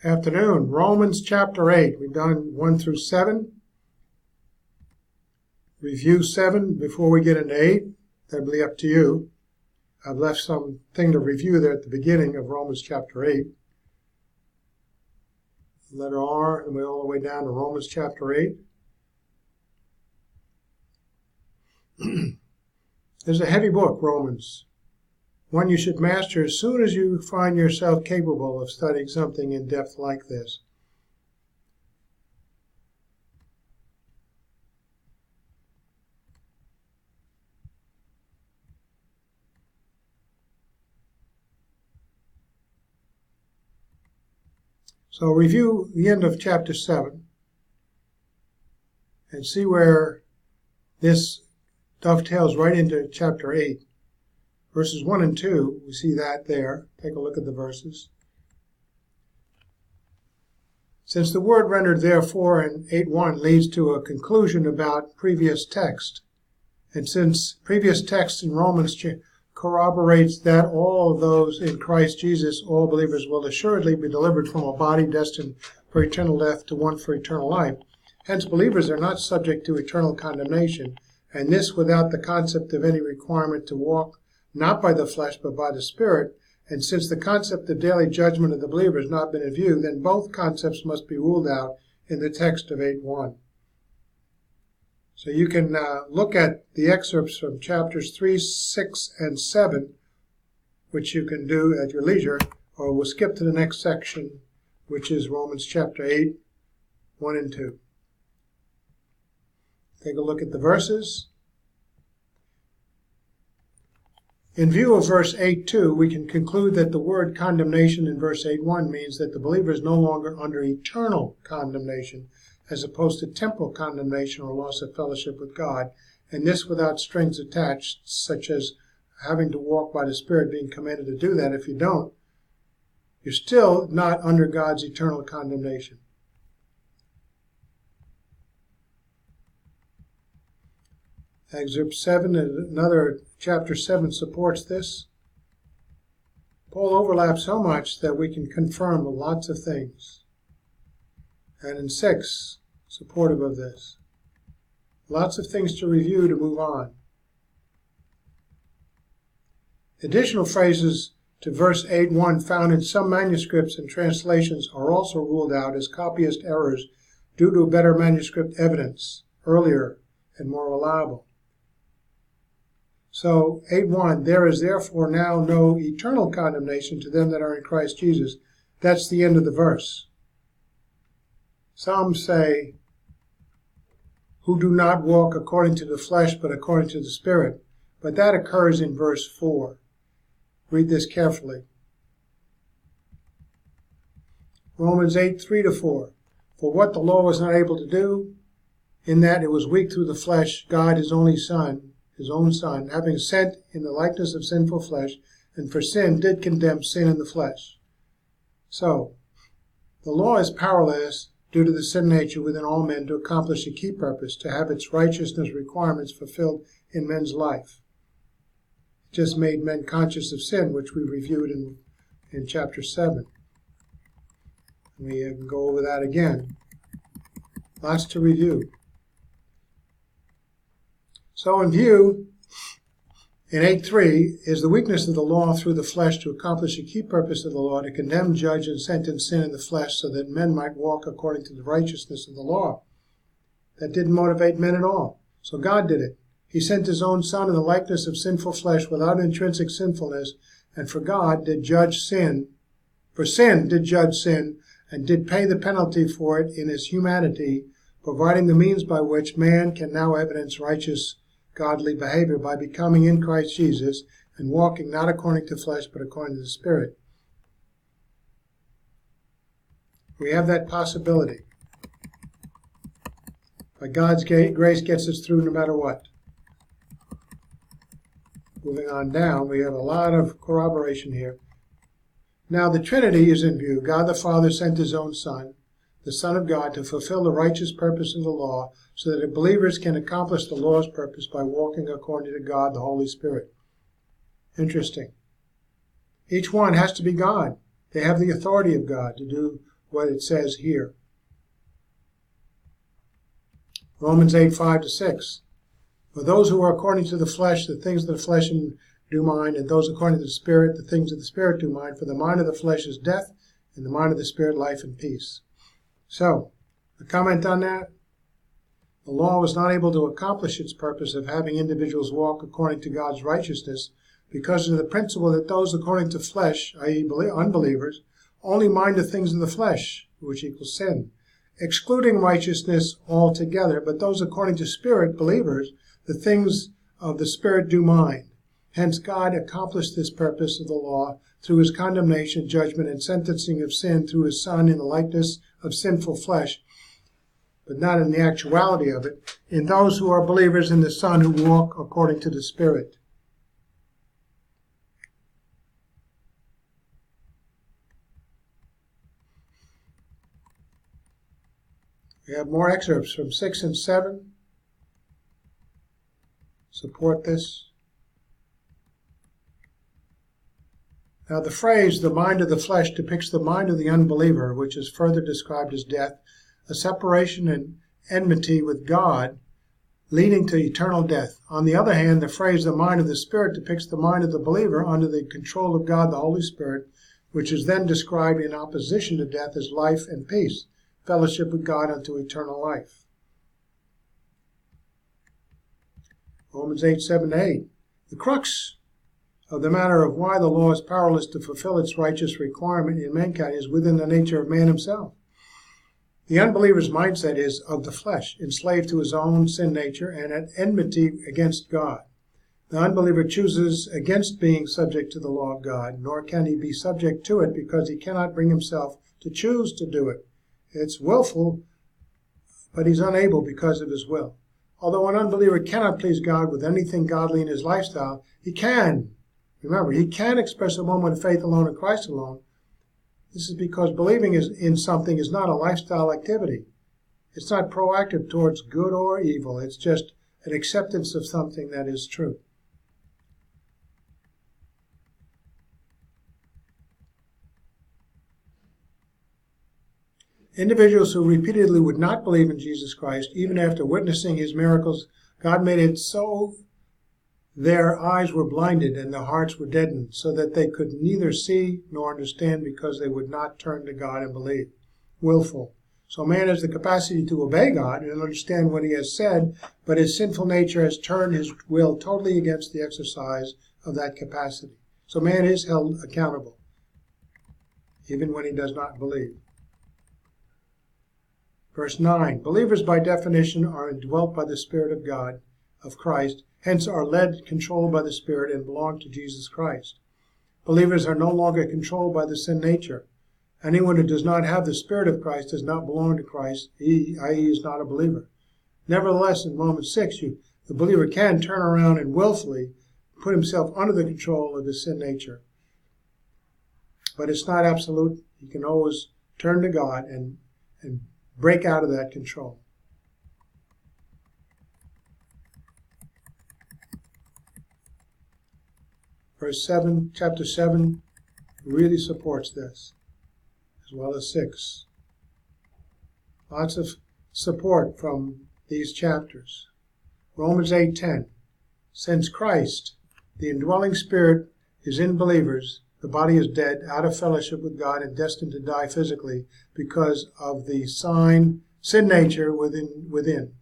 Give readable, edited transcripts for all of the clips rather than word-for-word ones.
Afternoon. Romans chapter 8. We've done 1 through 7. Review 7 before we get into 8. That'll be up to you. I've left something to review there at the beginning of Romans chapter 8. Letter R, and we're all the way down to Romans chapter 8. There's a heavy book, Romans. One you should master as soon as you find yourself capable of studying something in depth like this. So review the end of chapter 7 and see where this dovetails right into chapter 8. Verses 1 and 2, we see that there. Take a look at the verses. Since the word rendered therefore in 8:1 leads to a conclusion about previous text, and since previous text in Romans corroborates that all of those in Christ Jesus, all believers, will assuredly be delivered from a body destined for eternal death to one for eternal life, hence believers are not subject to eternal condemnation, and this without the concept of any requirement to walk not by the flesh, but by the Spirit. And since the concept of daily judgment of the believer has not been in view, then both concepts must be ruled out in the text of 8:1. So you can look at the excerpts from chapters 3, 6, and 7, which you can do at your leisure, or we'll skip to the next section, which is Romans chapter 8, 1 and 2. Take a look at the verses. In view of verse 8:2, we can conclude that the word condemnation in verse 8:1 means that the believer is no longer under eternal condemnation, as opposed to temporal condemnation or loss of fellowship with God, and this without strings attached, such as having to walk by the Spirit, being commanded to do that. If you don't, you're still not under God's eternal condemnation. Excerpt 7, and another chapter 7 supports this. Paul overlaps so much that we can confirm lots of things. And in 6, supportive of this. Lots of things to review to move on. Additional phrases to verse 8:1 found in some manuscripts and translations are also ruled out as copyist errors due to better manuscript evidence, earlier and more reliable. So, 8:1, there is therefore now no eternal condemnation to them that are in Christ Jesus. That's the end of the verse. Some say, who do not walk according to the flesh, but according to the Spirit. But that occurs in verse 4. Read this carefully. Romans 8, 3-4. For what the law was not able to do, in that it was weak through the flesh, God, his own Son, having sent in the likeness of sinful flesh, and for sin did condemn sin in the flesh. So, the law is powerless due to the sin nature within all men to accomplish a key purpose, to have its righteousness requirements fulfilled in men's life. It just made men conscious of sin, which we reviewed in chapter 7. We can go over that again. Lots to review. So in view, in 8:3, is the weakness of the law through the flesh to accomplish a key purpose of the law, to condemn, judge, and sentence sin in the flesh so that men might walk according to the righteousness of the law. That didn't motivate men at all. So God did it. He sent his own Son in the likeness of sinful flesh without intrinsic sinfulness, and for God did judge sin. For sin did judge sin, and did pay the penalty for it in his humanity, providing the means by which man can now evidence righteous godly behavior by becoming in Christ Jesus and walking not according to flesh but according to the Spirit. We have that possibility. But God's grace gets us through no matter what. Moving on down, we have a lot of corroboration here. Now the Trinity is in view. God the Father sent his own Son, the Son of God, to fulfill the righteous purpose of the law, so that the believers can accomplish the law's purpose by walking according to God, the Holy Spirit. Interesting. Each one has to be God. They have the authority of God to do what it says here. Romans 8, 5-6. For those who are according to the flesh, the things of the flesh do mind, and those according to the Spirit, the things of the Spirit do mind. For the mind of the flesh is death, and the mind of the Spirit life and peace. So, a comment on that. The law was not able to accomplish its purpose of having individuals walk according to God's righteousness because of the principle that those according to flesh, i.e. unbelievers, only mind the things of the flesh, which equals sin, excluding righteousness altogether. But those according to Spirit, believers, the things of the Spirit do mind. Hence God accomplished this purpose of the law through his condemnation, judgment, and sentencing of sin through his Son in the likeness of sinful flesh, but not in the actuality of it, in those who are believers in the Son who walk according to the Spirit. We have more excerpts from 6 and 7. Support this. Now the phrase, the mind of the flesh, depicts the mind of the unbeliever, which is further described as death, a separation and enmity with God, leading to eternal death. On the other hand, the phrase, the mind of the Spirit, depicts the mind of the believer under the control of God, the Holy Spirit, which is then described in opposition to death as life and peace, fellowship with God unto eternal life. Romans 8, 7-8. The crux of the matter of why the law is powerless to fulfill its righteous requirement in mankind is within the nature of man himself. The unbeliever's mindset is of the flesh, enslaved to his own sin nature and at enmity against God. The unbeliever chooses against being subject to the law of God, nor can he be subject to it because he cannot bring himself to choose to do it. It's willful, but he's unable because of his will. Although an unbeliever cannot please God with anything godly in his lifestyle, he can. Remember, he can express a moment of faith alone in Christ alone. This is because believing in something is not a lifestyle activity. It's not proactive towards good or evil. It's just an acceptance of something that is true. Individuals who repeatedly would not believe in Jesus Christ, even after witnessing his miracles, God made it so their eyes were blinded and their hearts were deadened, so that they could neither see nor understand because they would not turn to God and believe. Willful. So man has the capacity to obey God and understand what he has said, but his sinful nature has turned his will totally against the exercise of that capacity. So man is held accountable, even when he does not believe. Verse 9, believers by definition are indwelt by the Spirit of God, of Christ, hence are led, controlled by the Spirit, and belong to Jesus Christ. Believers are no longer controlled by the sin nature. Anyone who does not have the Spirit of Christ does not belong to Christ, i.e. is not a believer. Nevertheless, in Romans 6, the believer can turn around and willfully put himself under the control of the sin nature. But it's not absolute. He can always turn to God and break out of that control. Verse 7, chapter 7, really supports this, as well as 6. Lots of support from these chapters. Romans 8:10. Since Christ, the indwelling Spirit, is in believers, the body is dead, out of fellowship with God, and destined to die physically because of the sin nature within.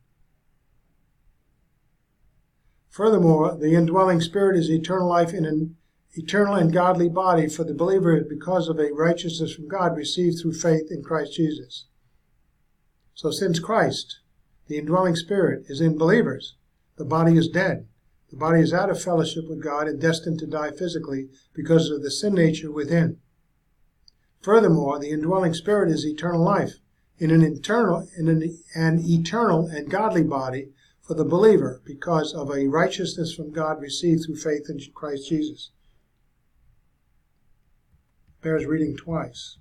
Furthermore, the indwelling Spirit is eternal life in an eternal and godly body for the believer because of a righteousness from God received through faith in Christ Jesus. So since Christ, the indwelling Spirit, is in believers, the body is dead. The body is out of fellowship with God and destined to die physically because of the sin nature within. Furthermore, the indwelling Spirit is eternal life in an eternal and godly body for the believer because of a righteousness from God received through faith in Christ Jesus. Bears reading twice.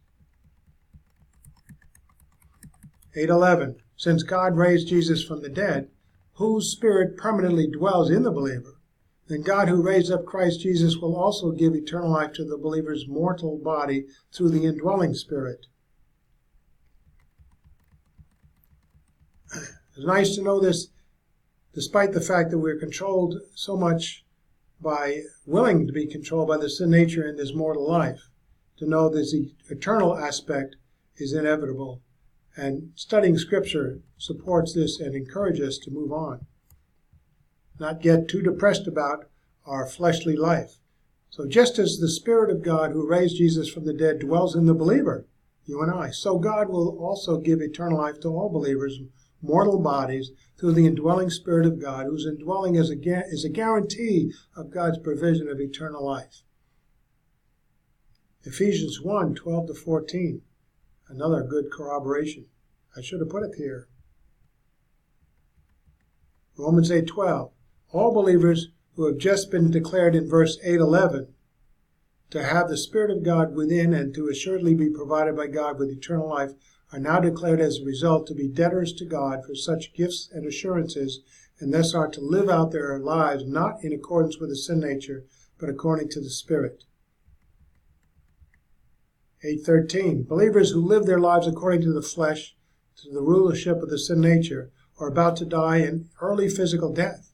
8:11. Since God raised Jesus from the dead, whose spirit permanently dwells in the believer, then God who raised up Christ Jesus will also give eternal life to the believer's mortal body through the indwelling Spirit. It's nice to know this, despite the fact that we're controlled so much willing to be controlled by the sin nature in this mortal life, to know this eternal aspect is inevitable. And studying Scripture supports this and encourages us to move on, not get too depressed about our fleshly life. So just as the Spirit of God who raised Jesus from the dead dwells in the believer, you and I, so God will also give eternal life to all believers, mortal bodies, through the indwelling Spirit of God, whose indwelling is a guarantee of God's provision of eternal life. Ephesians 1:12-14, another good corroboration. I should have put it here. Romans 8:12, all believers who have just been declared in verse 8:11 to have the Spirit of God within and to assuredly be provided by God with eternal life are now declared as a result to be debtors to God for such gifts and assurances, and thus are to live out their lives not in accordance with the sin nature, but according to the Spirit. 8:13, believers who live their lives according to the flesh, to the rulership of the sin nature, are about to die in early physical death.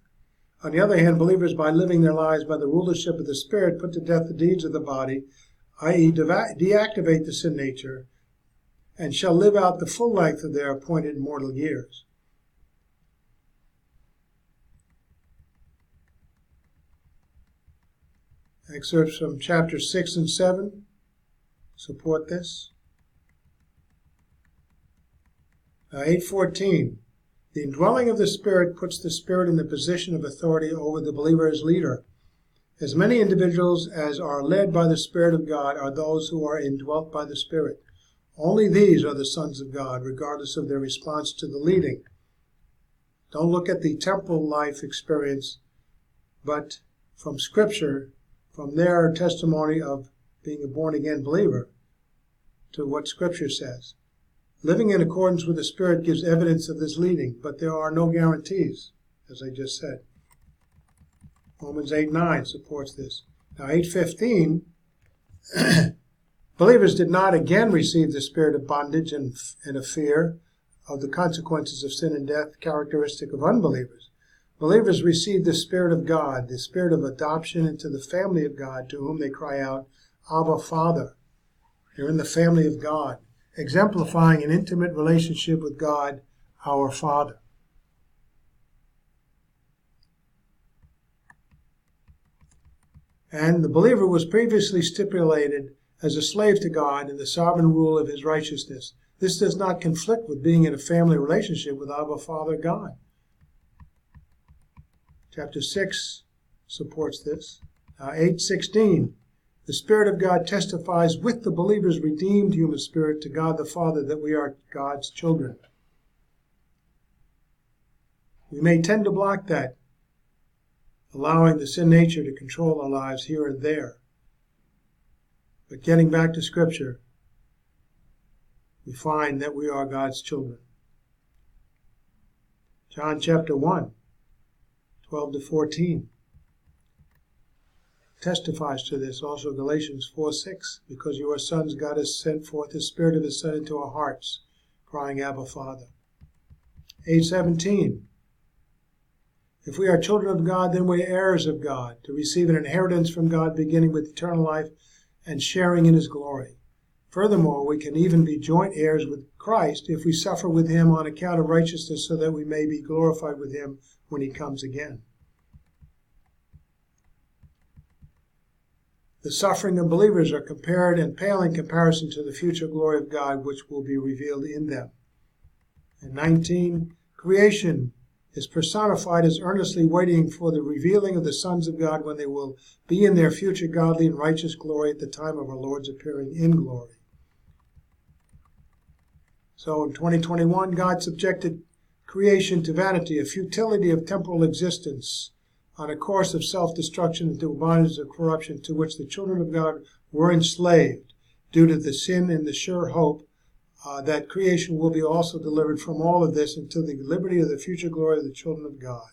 On the other hand, believers, by living their lives by the rulership of the Spirit, put to death the deeds of the body, i.e. deactivate the sin nature, and shall live out the full length of their appointed mortal years. Excerpts from chapters 6 and 7 support this. 8:14. The indwelling of the Spirit puts the Spirit in the position of authority over the believer as leader. As many individuals as are led by the Spirit of God are those who are indwelt by the Spirit. Only these are the sons of God, regardless of their response to the leading. Don't look at the temporal life experience, but from Scripture, from their testimony of being a born-again believer, to what Scripture says. Living in accordance with the Spirit gives evidence of this leading, but there are no guarantees, as I just said. Romans 8:9 supports this. Now 8:15, believers did not again receive the spirit of bondage and of fear of the consequences of sin and death, characteristic of unbelievers. Believers received the Spirit of God, the Spirit of adoption into the family of God, to whom they cry out, Abba, Father. They're in the family of God, exemplifying an intimate relationship with God, our Father. And the believer was previously stipulated as a slave to God in the sovereign rule of his righteousness. This does not conflict with being in a family relationship with Abba, Father, God. Chapter 6 supports this. 8:16, the Spirit of God testifies with the believer's redeemed human spirit to God the Father that we are God's children. We may tend to block that, allowing the sin nature to control our lives here and there. But getting back to Scripture, we find that we are God's children. John chapter 1, 12-14 testifies to this. Also Galatians 4:6, because you are sons, God has sent forth the Spirit of His Son into our hearts, crying, Abba, Father. 8:17, if we are children of God, then we are heirs of God, to receive an inheritance from God, beginning with eternal life and sharing in His glory. Furthermore, we can even be joint heirs with Christ if we suffer with Him on account of righteousness, so that we may be glorified with Him when He comes again. The suffering of believers are compared and pale in comparison to the future glory of God, which will be revealed in them. And 19, creation is personified as earnestly waiting for the revealing of the sons of God, when they will be in their future godly and righteous glory at the time of our Lord's appearing in glory. So in 2021, God subjected creation to vanity, a futility of temporal existence, on a course of self-destruction into a bondage of corruption to which the children of God were enslaved due to the sin, and the sure hope that creation will be also delivered from all of this until the liberty of the future glory of the children of God.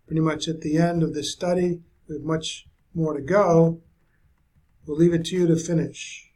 Pretty much at the end of this study, we have much more to go. We'll leave it to you to finish.